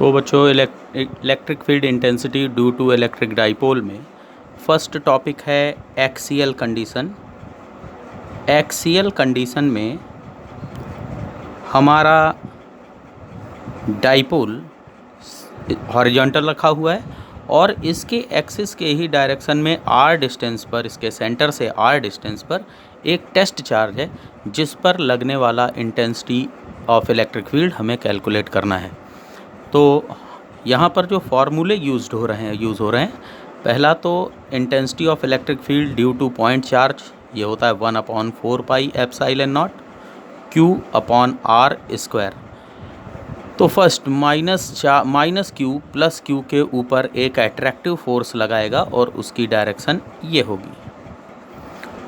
तो बच्चों electric field intensity due to electric dipole में फर्स्ट टॉपिक है एक्सियल कंडीशन। एक्सियल कंडीशन में हमारा डाइपोल हॉरिजॉन्टल रखा हुआ है और इसके एक्सिस के ही डायरेक्शन में r डिस्टेंस पर, इसके सेंटर से r डिस्टेंस पर एक टेस्ट चार्ज है जिस पर लगने वाला इंटेंसिटी ऑफ इलेक्ट्रिक फील्ड हमें कैलकुलेट करना है। तो यहाँ पर जो फार्मूले यूज़ हो रहे हैं पहला तो intensity of electric field due to point charge, ये होता है 1/4 pi epsilon naught Q upon R square. तो first minus Q plus Q के ऊपर एक अट्रैक्टिव फोर्स लगाएगा और उसकी डायरेक्शन ये होगी।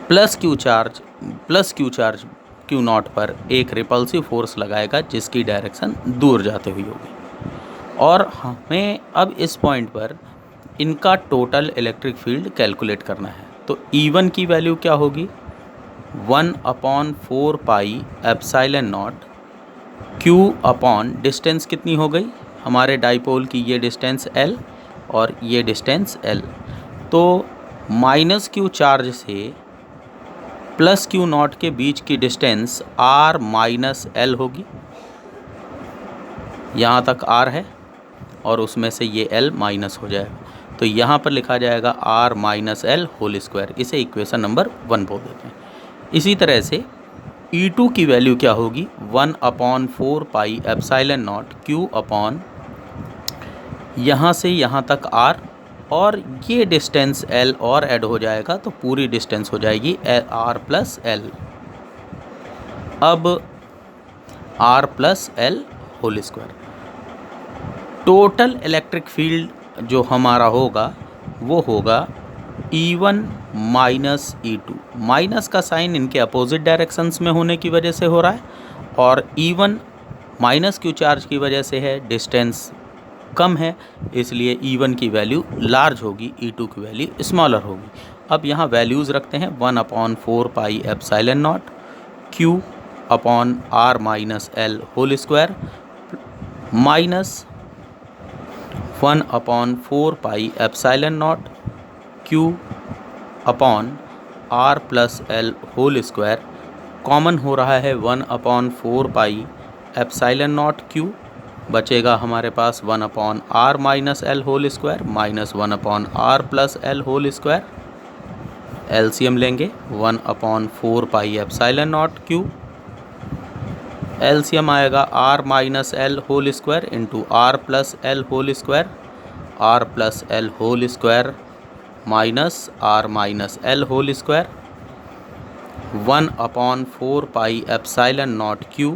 Plus Q charge Q not पर एक रिपल्सिव फोर्स लगाएगा जिसकी डायरेक्शन दूर जाते हुई होगी। और हमें अब इस पॉइंट पर इनका टोटल इलेक्ट्रिक फील्ड कैलकुलेट करना है। तो E1 की वैल्यू क्या होगी? 1/4 pi epsilon naught Q upon distance कितनी हो गई हमारे डाइपोल की, ये डिस्टेंस L और ये डिस्टेंस L। तो माइनस क्यू चार्ज से प्लस क्यू नॉट के बीच की डिस्टेंस R माइनस L होगी। यहाँ तक R है और उसमें से ये L माइनस हो जाएगा, तो यहाँ पर लिखा जाएगा R minus L whole square. इसे इक्वेशन नंबर 1 बोल देते हैं। इसी तरह से E2 की वैल्यू क्या होगी? 1/4 pi epsilon naught Q upon यहाँ से यहाँ तक R और ये डिस्टेंस L और ऐड हो जाएगा तो पूरी डिस्टेंस हो जाएगी R प्लस L। अब R plus L whole square. Total electric field जो हमारा होगा वो होगा E1 माइनस E2। माइनस का साइन इनके अपोजिट डायरेक्शंस में होने की वजह से हो रहा है और E1 माइनस क्यू चार्ज की वजह से है, डिस्टेंस कम है इसलिए E1 की वैल्यू लार्ज होगी, E2 की वैल्यू स्मॉलर होगी। अब यहाँ वैल्यूज़ रखते हैं 1/4 pi epsilon naught Q upon R minus L whole square minus 1/4 pi epsilon naught Q upon R plus L whole square. Common हो रहा है 1/4 पाई एप्सिलॉन नॉट Q, बचेगा हमारे पास 1/R minus L whole square minus 1/R plus L whole square. LCM लेंगे 1/4 pi epsilon naught Q, LCM आएगा R minus L whole square into R plus L whole square, R plus L whole square minus R minus L whole square 1/4 pi epsilon naught Q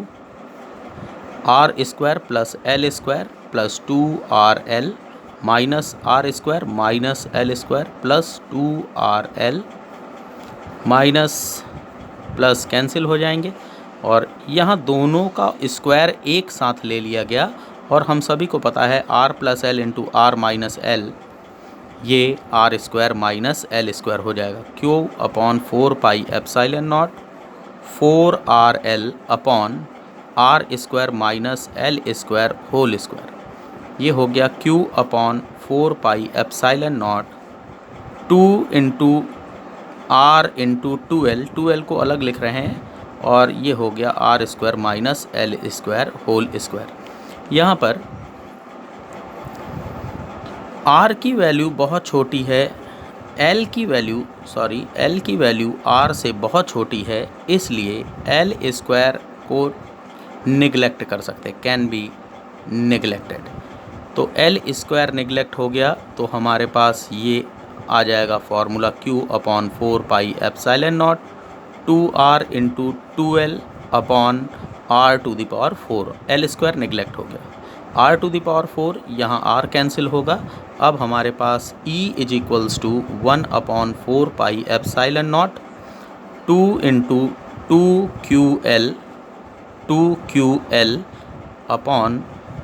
R square plus L square plus 2RL minus R square minus L square plus 2RL minus plus cancel हो जाएंगे और यहाँ दोनों का square एक साथ ले लिया गया और हम सभी को पता है R plus L into R minus L ये R square minus L square हो जाएगा। Q upon 4 pi epsilon naught 4RL upon R square minus L square whole square. ये हो गया Q upon 4 pi epsilon naught 2 into R into 2L को अलग लिख रहे हैं और ये हो गया R square minus L square whole square. यहाँ पर R की वैल्यू बहुत छोटी है, L की वैल्यू R से बहुत छोटी है, इसलिए L स्क्वायर को निगलेक्ट कर सकते, कैन बी निगलेक्टेड। तो L स्क्वायर निगलेक्ट हो गया तो हमारे पास ये आ जाएगा formula Q upon 4 pi epsilon naught 2R into 2L upon R to the power 4। L square neglect हो गया, R टू द पावर 4 यहाँ R कैंसिल होगा। अब हमारे पास E is equals to 1/4 pi epsilon naught 2 into 2QL upon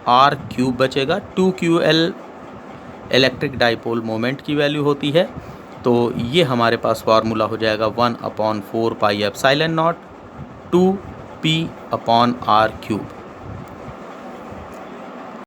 R cube बचेगा। 2QL electric dipole moment की value होती है, तो ये हमारे पास फार्मूला हो जाएगा 1/4 pi epsilon not 2P upon R cube.